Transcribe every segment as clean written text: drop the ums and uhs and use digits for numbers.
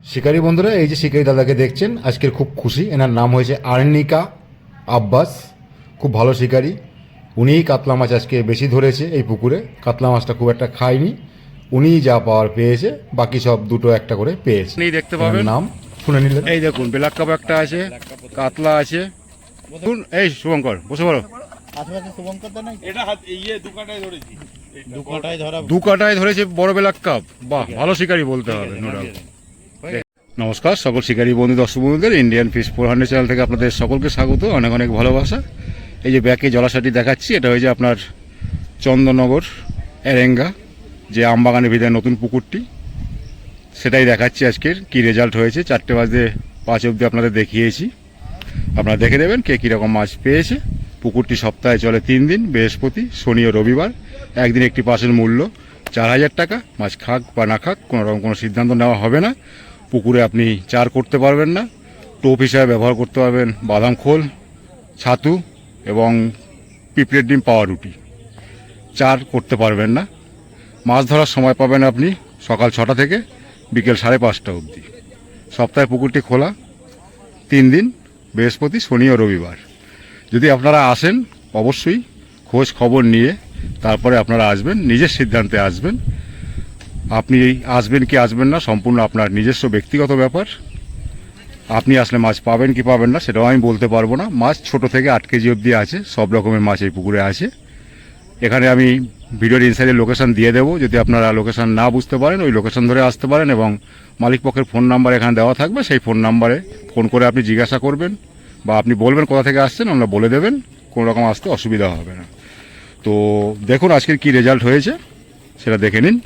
শিকারী বন্ধুরা, এই যে শিকারী দাদাকে দেখছেন, আজকের খুব খুশি। এনার নাম হয়েছে আর্নিকা আব্বাস, খুব ভালো শিকারী। উনিই কাতলা মাছ আজকে বেশি ধরেছে এই পুকুরে। কাতলা মাছটা খুব একটা খায়নি, উনিই যা পাওয়ার পেয়েছে, বাকি সব দুটো একটা করে পেয়েছে। এই দেখতে পাবেন, নাম শুনে নিলেন। এই দেখুন ব্ল্যাক কাপ একটা আছে, কাতলা আছে। এই শুভঙ্কর বসে পড়ো। দু কাটায় ধরেছে বড় ব্ল্যাক কাপ। বাহ, ভালো শিকারী বলতে হবে, নো ডাউট। নমস্কার সকল শিকারী বন্ধু, দর্শক বন্ধুদের ইন্ডিয়ান ফিশ 400 চ্যানেল থেকে আপনাদের সকলকে স্বাগত, অনেক অনেক ভালোবাসা। এই যে ব্যাকে জলাশয়টি দেখাচ্ছি, এটা হয়েছে আপনার চন্দননগর এরেঙ্গা, যে আমবাগানের ভিতরে নতুন পুকুরটি, সেটাই দেখাচ্ছি আজকের কি রেজাল্ট হয়েছে। 4:05 অবধি আপনাদের দেখিয়েছি, আপনারা দেখে দেবেন কে কীরকম মাছ পেয়েছে। পুকুরটি সপ্তাহে চলে 3 দিন, বৃহস্পতি, শনি ও রবিবার। একদিন একটি পাসের মূল্য 4000 টাকা। মাছ খাক বা না খাক কোনো রকম কোনো সিদ্ধান্ত নেওয়া হবে না। পুকুরে আপনি চার করতে পারবেন না, টোপ হিসাবে ব্যবহার করতে পারবেন বাদাম খোল, ছাতু এবং পিঁপড়ের ডিম, পাওয়া রুটি। চার করতে পারবেন না। মাছ ধরার সময় পাবেন আপনি সকাল 6টা থেকে বিকেল 5:30 অবধি। সপ্তাহে পুকুরটি খোলা 3 দিন, বৃহস্পতি, শনি ও রবিবার। যদি আপনারা আসেন অবশ্যই খোঁজ খবর নিয়ে তারপরে আপনারা আসবেন, নিজের সিদ্ধান্তে আসবেন। আপনি আসবেন কি আসবেন না সম্পূর্ণ আপনার নিজস্ব ব্যক্তিগত ব্যাপার। আপনি আসলে মাছ পাবেন কি পাবেন না সেটাও আমি বলতে পারবো না। মাছ ছোট থেকে 8 কেজি অবধি আছে, সব রকমের মাছ এই পুকুরে আছে। এখানে আমি ভিডিওর ইনসাইডের লোকেশন দিয়ে দেবো, যদি আপনারা লোকেশন না বুঝতে পারেন ওই লোকেশন ধরে আসতে পারেন, এবং মালিক পক্ষের ফোন নাম্বার এখানে দেওয়া থাকবে, সেই ফোন নাম্বারে ফোন করে আপনি জিজ্ঞাসা করবেন বা আপনি বলবেন কোথা থেকে আসছেন, আমরা বলে দেবেন, কোনো রকম আসতে অসুবিধা হবে না। তো দেখুন আজকের কি রেজাল্ট হয়েছে সেটা দেখে নিন।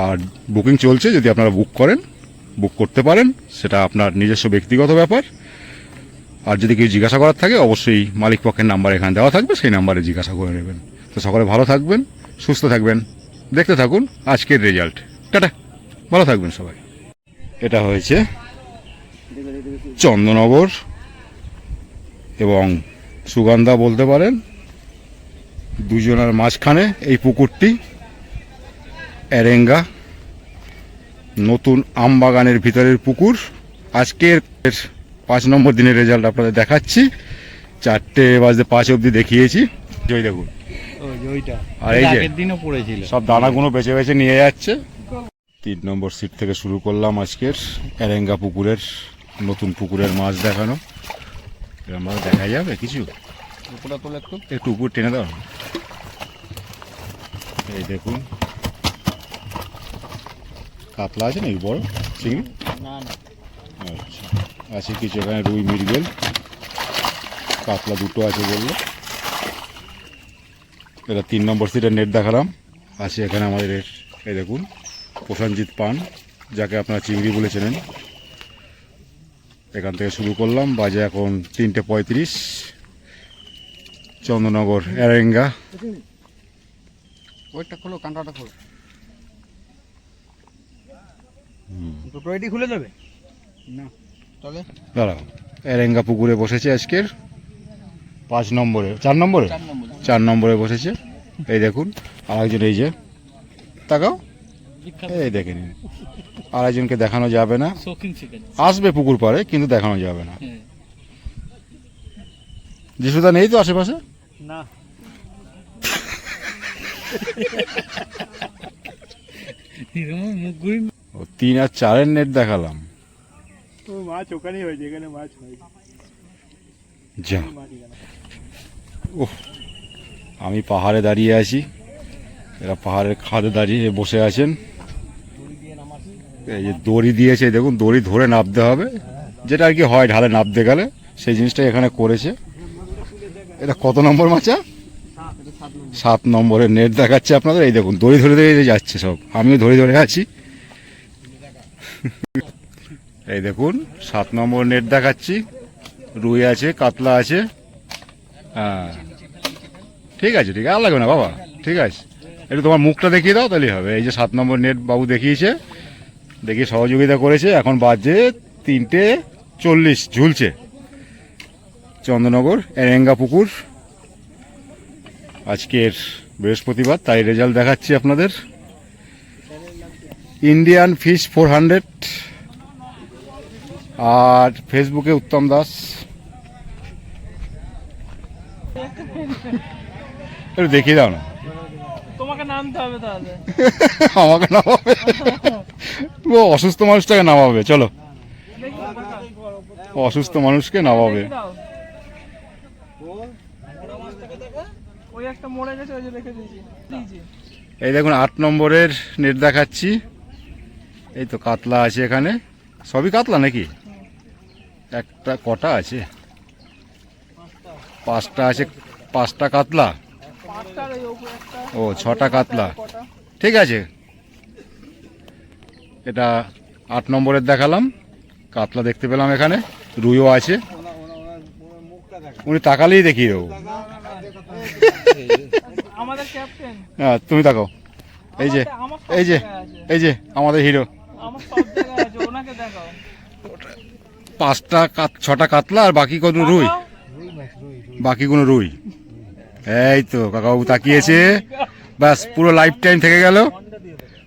আর বুকিং চলছে, যদি আপনারা বুক করেন, বুক করতে পারেন, সেটা আপনার নিজস্ব ব্যক্তিগত ব্যাপার। আর যদি কেউ জিজ্ঞাসা করার থাকে অবশ্যই মালিক পক্ষের নাম্বার এখানে দেওয়া থাকবে, সেই নাম্বারে জিজ্ঞাসা করে নেবেন। তো সকলে ভালো থাকবেন, সুস্থ থাকবেন, দেখতে থাকুন আজকের রেজাল্ট। টাটা, ভালো থাকবেন সবাই। এটা হয়েছে চন্দননগর এবং সুগন্ধা বলতে পারেন, দুজনের মাঝখানে এই পুকুরটি, এরেঙ্গা নতুন আমবাগানের ভিতরের পুকুর। আজকের 5 নম্বর দিনের রেজাল্ট আপনাদের দেখাচ্ছি। 4:05 অবধি দেখিয়েছি। জয় দেখুন, আর এই যে সব দানাগুলো বেছে বেছে নিয়ে যাচ্ছে। 3 নম্বর সিট থেকে শুরু করলাম আজকের এরেঙ্গা পুকুরের, নতুন পুকুরের মাছ দেখানো। এরকম ভাবে দেখা যাবে কিছু, একটু উপর টেনে দাও। এই দেখুন কাতলা আছে নাকি বড় চিংড়ি? আচ্ছা, আছে কিছু এখানে রুই, মৃগেল, কাতলা দুটো আছে বললো। এটা 3 নম্বর সিটের নেট দেখালাম। আছে এখানে আমাদের এই দেখুন প্রসেনজিৎ পান, যাকে আপনারা চিংড়ি বলেছিলেন। এখান থেকে শুরু করলাম, বাজে এখন 3:35। চন্দননগর এরেঙ্গা। ওইটা খোলো, কাঁটাটা খোলো। দুটো এটি খুলে দেবে না তাহলে? দাঁড়াও, এরেঙ্গা পুকুরে বসেছে আজকের 5 নম্বরে, 4 নম্বরে বসেছে। এই দেখুন আরেকজন, এই যে তাকাও, এই দেখে নিন। আরেকজনকে দেখানো যাবে না, আসবে পুকুর পাড়ে কিন্তু দেখানো যাবে না। যিশুদা নেই তো আশেপাশে? না, ও 3 আর 4-এর নেট দেখালাম। মাছ ওখানেই হয়েছে, এখানে মাছ হয় যা, ওহ, আমি পাহাড়ে দাঁড়িয়ে আছি, এরা পাহাড়ের খাদে দাঁড়িয়ে বসে আছেন। এই যে দড়ি দিয়েছে, দেখুন দড়ি ধরে নামতে হবে, যেটা আর কি হয় ঢালে নামতে গেলে, সেই জিনিসটা এখানে করেছে। এটা কত নম্বর মাচা? 7 নম্বরের নেট দেখাচ্ছে আপনাদের। এই দেখুন দড়ি ধরে ধরে যাচ্ছে সব, আমিও ধরে ধরে আছি। এই দেখুন 7 নম্বর নেট দেখাচ্ছি, রুই আছে, কাতলা আছে। হ্যাঁ ঠিক আছে, ঠিক আছে, আর লাগবে না বাবা, ঠিক আছে। একটু তোমার মুখটা দেখিয়ে দাও তাহলেই হবে। এই যে 7 নম্বর নেট বাবু দেখিয়েছে, দেখিয়ে সহযোগিতা করেছে। এখন বাজে 3:40, ঝুলছে চন্দননগর এরেঙ্গা পুকুর। আজকের বৃহস্পতিবার, তাই রেজাল্ট দেখাচ্ছি আপনাদের। ইন্ডিয়ান ফিশ 400 আর ফেসবুকে উত্তম দাস। একটু দেখিয়ে দাও না। তোমাকে নামতে হবে তাহলে। আমাকে নামাবে? ও অসুস্থ মানুষটাকে নামাবে, চলো অসুস্থ মানুষকে নামাবে। ওই একটা মরে গেছে, ওই যে রেখে দিয়েছি। এই দেখুন 8 নম্বরের নেট দেখাচ্ছি। এই তো কাতলা আছে এখানে, সবই কাতলা নাকি? একটা কটা আছে? 5টা আছে, 5টা কাতলা। ও 6টা কাতলা, ঠিক আছে। এটা 8 নম্বরের দেখালাম, কাতলা দেখতে পেলাম এখানে, রুইও আছে। উনি তাকালেই দেখিয়ে দেবো। আমাদের ক্যাপ্টেন। হ্যাঁ তুমি তাকাও। এই যে এই যে এই যে আমাদের হিরো। আমার সব জায়গায় আছে, ওনাকে দেখাও। 6টা কাতলা আর বাকি কোন রুই? বাকি কোনো রুই? এই তো কাকাবাবু তাকিয়েছে, ব্যাস পুরো লাইফ টাইম থেকে গেল,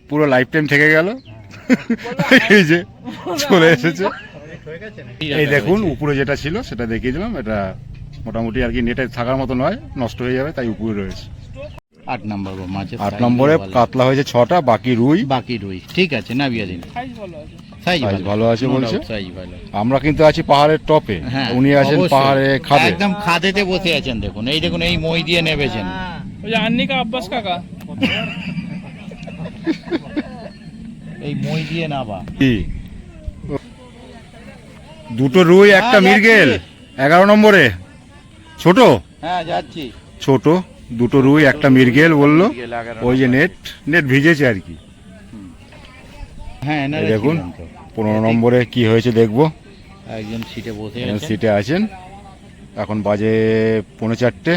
পুরো লাইফ টাইম থেকে গেল। এই যে চলে এসেছে। এই দেখুন উপরে যেটা ছিল সেটা দেখিয়ে দিলাম, এটা মোটামুটি আর কি নেটে থাকার মতো নয়, নষ্ট হয়ে যাবে, তাই উপরে রয়েছে। 8 নম্বর মাছের 8 নম্বরে কাতলা হয়েছে 6টা, বাকি রুই। বাকি রুই ঠিক আছে, নাবিয়ে দিন। সাইজ ভালো আছে। সাইজ সাইজ ভালো আছে বলছে। সাইজ ভালো। আমরা কিন্তু আছি পাহাড়ের টপে, হ্যাঁ উনি আছেন অবশ্যই। পাহাড়ে খাদে। একদম খাদেতে বসে আছেন, দেখুন এই দেখুন এই মই দিয়ে নেবেছেন। ওই যে আন্নিকা আব্বাস কাকা। এই মই দিয়ে নাবা। কি দুটো রুই একটা মিরগেল 11 নম্বরে। ছোট হ্যাঁ যাচ্ছি। ছোট দুটো রুই একটা মিরগেল বললো। ওই যে নেট নেট ভিজেছে আর কি। হ্যাঁ এই এনারা দেখুন ছিলেন তো। 15 নম্বরে কি হয়েছে দেখবো। একজন সিটে বসে এখানে আছেন। সিটে আছেন, এখন বাজে 4:45।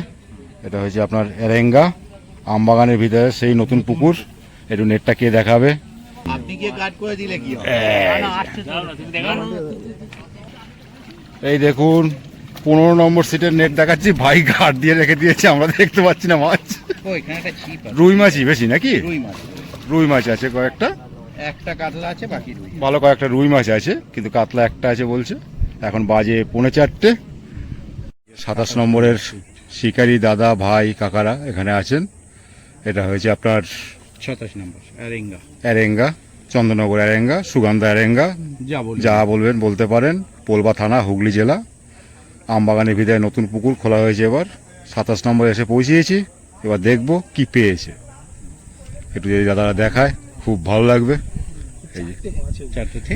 এটা হয়েছে আপনার এরেঙ্গা আমবাগানের ভিতরে সেই নতুন পুকুর। একটু নেটটা কে দেখাবে? আপনি কি কাট করে দিলে কি হবে? এই দেখুন 15 নম্বর সিটের নেট দেখাচ্ছি, ভাই ঘাট দিয়ে রেখে দিয়েছে, আমরা দেখতে পাচ্ছি না মাছ। ও এখানে একটা ছিপ আছে। রুই মাছই বেশি নাকি? রুই মাছ। রুই মাছ আছে কয়েকটা, একটা কাতলা আছে, বাকি রুই। ভালো কয়েকটা রুই মাছ আছে, কিন্তু কাতলা একটা আছে বলছে। এখন বাজে 4:45। 27 নম্বরের শিকারি দাদা ভাই কাকারা এখানে আছেন। এটা হয়েছে আপনার 27 নম্বর এরেঙ্গা। এরেঙ্গা, চন্দ্রনগর এরেঙ্গা, সুগন্ধা এরেঙ্গা, যা বলুন। যা বলবেন বলতে পারেন। পোলবা থানা, হুগলি জেলা। আমবাগানের ভিতরে নতুন পুকুর খোলা হয়েছে এবার। 27 নম্বরে এসে পৌঁছিয়েছি, এবার দেখবো কি পেয়েছে। একটু যদি দাদারা দেখায় খুব ভালো লাগবে। এই যে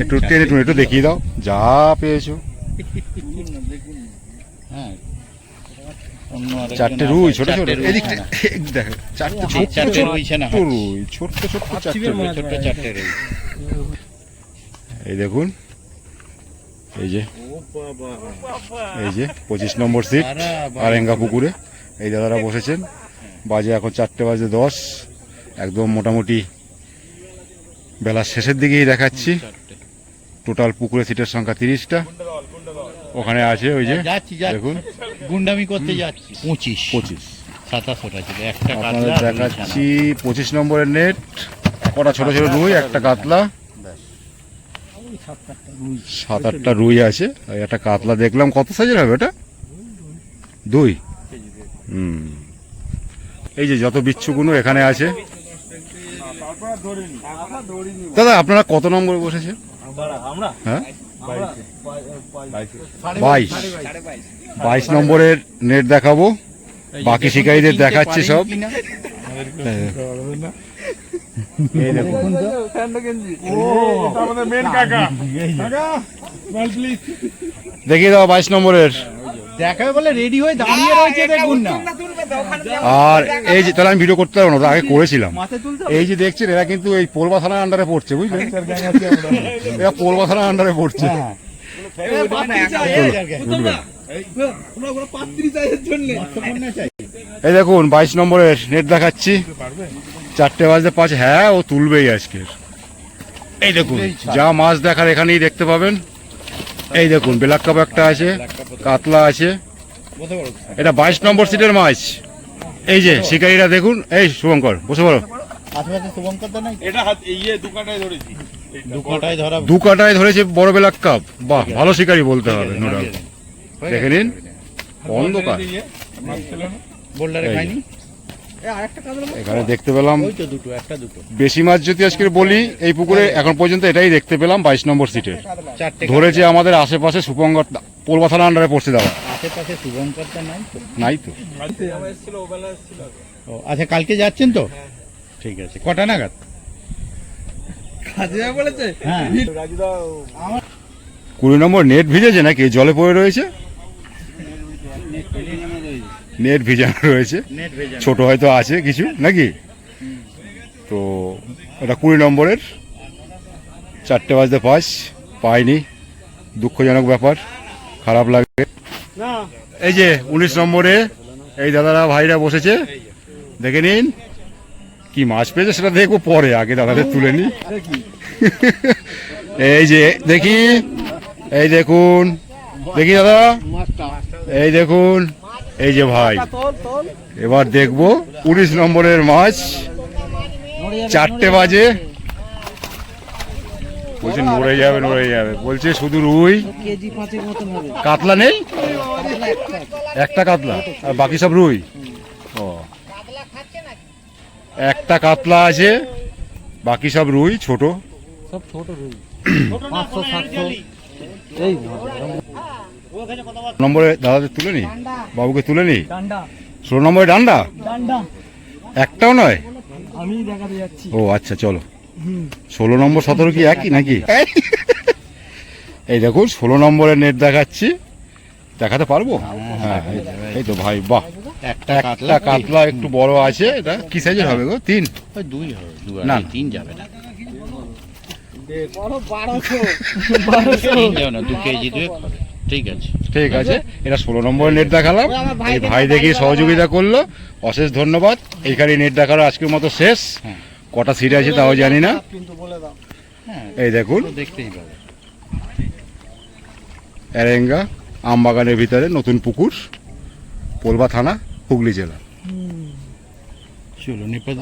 একটু টেনে টুনে একটু দেখিয়ে দাও যা পেয়েছো। হ্যাঁ অন্য আরেকজন 4টে রুই ছোট ছোট, চারটে রুই, এদিকটা হ্যাঁ। দেখো 4টে এই চারটে রুই ছে না। ছোট রুই, ছোট্ট ছোট্ট 4টে রুই। ছোট্ট 4টে রুই। এই দেখুন এই যে এই যে 25 নম্বর সিট আরেঙ্গা পুকুরে এই দাদারা বসেছেন। বাজে এখন 4:10। একদম মোটামুটি বেলার শেষের দিকেই দেখাচ্ছি। টোটাল পুকুরে সিটের সংখ্যা 30টা। ওখানে আছে ওই যে যাচ্ছি দেখুন গুন্ডামি করতে যাচ্ছি। 25 27টা ছিল, একটা আপনাদের কাতলা আর দেখাচ্ছি 25 নম্বরের নেট। কটা ছোট ছোট রুই, একটা কাতলা, 7-8টা রুই আছে, আর একটা কাতলা দেখলাম। কত সাইজের হবে এটা? 2। এই যে যত বিচ্ছুগুলো এখানে আছে। দাদা আপনারা কত নম্বরে বসেছেন? হ্যাঁ 22 নম্বরের নেট দেখাবো, বাকি শিকারীদের দেখাচ্ছি সব। এই দেখুন দেখিয়ে দাও 22 নম্বরের। দেখাবে বলে রেডি হয়ে দাঁড়িয়ে রয়েছে, দেখুন না। আর এই যে তাহলে আমি ভিডিও করতে পারবো না, ওটা আগে করেছিলাম। মাথায় তুলতে এই যে দেখছেন এরা কিন্তু এই পোলবা থানার আন্ডারে পড়ছে, বুঝলেন? এরা পোলবা থানার আন্ডারে পড়ছে। এই দেখুন 22 নম্বরের নেট দেখাচ্ছি, 4:05। হ্যাঁ ও তুলবেই আজকের। এই দেখুন যা মাছ দেখার এখানেই দেখতে পাবেন। এই দেখুন ব্ল্যাক কাপ একটা আছে, কাতলা আছে। এটা 22 নম্বর সিটের মাছ। এই যে শিকারীরা দেখুন। এই শুভঙ্কর বসে পড়ো। আশেপাশে শুভঙ্কর তো নাই। এটা ইয়ে দোকানটায় ধরেছি। দু কাঁটায় ধরা। 2 কাটায় ধরেছে বড় বেলাক কাপ। বাহ, ভালো শিকারি বলতে হবে নো ডাউট। দেখে নিন অন্ধকার। বোল্ডারে এই যে। খায়নি। এখানে দেখতে পেলাম ওই তো দুটো, একটা দুটো। বেশি মাছ যদি আজকে বলি এই পুকুরে এখন পর্যন্ত এটাই দেখতে পেলাম 22 নম্বর সিটে। চারটে ধরেছে আমাদের আশেপাশে সুপঙ্গর পোলবা থানা আন্ডারে পড়ছে দেওয়া আশেপাশে শুভঙ্করটা নাই তো। নাই তো। ও আচ্ছা, কালকে যাচ্ছেন তো? ঠিক আছে, কটা নাগাদ? কাজে যাবে বলেছে। হ্যাঁ 20 নম্বর নেট ভিজেছে নাকি জলে পড়ে রয়েছে? নেট ভিজানো রয়েছে, নেট ভেজা। ছোট হয়তো আছে কিছু নাকি। তো এটা 20 নম্বরের 4:05 পাইনি, দুঃখজনক ব্যাপার, খারাপ লাগে। এই যে 19 নম্বরে এই দাদারা ভাইরা বসেছে, দেখে নিন কি মাছ পেয়েছে সেটা দেখবো পরে, আগে দাদাদের তুলে নি। এই যে দেখি, এই দেখুন, দেখি দাদা, এই দেখুন, এই যে ভাই, এবার দেখবো 19 নম্বরের মাছ। 4টে বাজে, বলছে নড়ে যাবে নড়ে যাবে, বলছে শুধু রুই, কেজি 5 মতন হবে। কাতলা নেই, একটা কাতলা আর বাকি সব রুই। ও, একটা কাতলা আছে, বাকি সব রুই ছোট। সব ছোট রুই। 500 700 এই নম্বরে দাদাদের তুলে নি, বাবুকে তুলে নি। ডান্ডা 16 নম্বরে ডান্ডা ডান্ডা একটাও নয়। আমি দেখাতে যাচ্ছি। ও আচ্ছা, চলো 16 নম্বর 17 কি একই নাকি? এই দেখুন 16 নম্বরের নেট দেখাচ্ছি, দেখাতে পারবো? হ্যাঁ এই তো ভাই, বাহ, একটা একটা কাতলা একটু বড় আছে। এটা কি সাইজের হবে গো? 3? ওই দুই হবে, না। 3 যাবে না। বড় 1200 3 যাবে না, 2 কেজি 2 হবে। ঠিক আছে। ঠিক আছে, এটা 16 নম্বরের নেট দেখালাম, এই ভাই দেখি সহযোগিতা করলো, অশেষ ধন্যবাদ। এইখানে নেট দেখানো আজকের মতো শেষ। হ্যাঁ। কটা সিট আছে তাও জানি না। কিন্তু বলে দাও। হ্যাঁ, এই দেখুন তো দেখতেই পাবে। এরেঙ্গা আমবাগানের ভিতরে নতুন পুকুর, পোলবা থানা, হুগলি জেলা। চলো নেপাল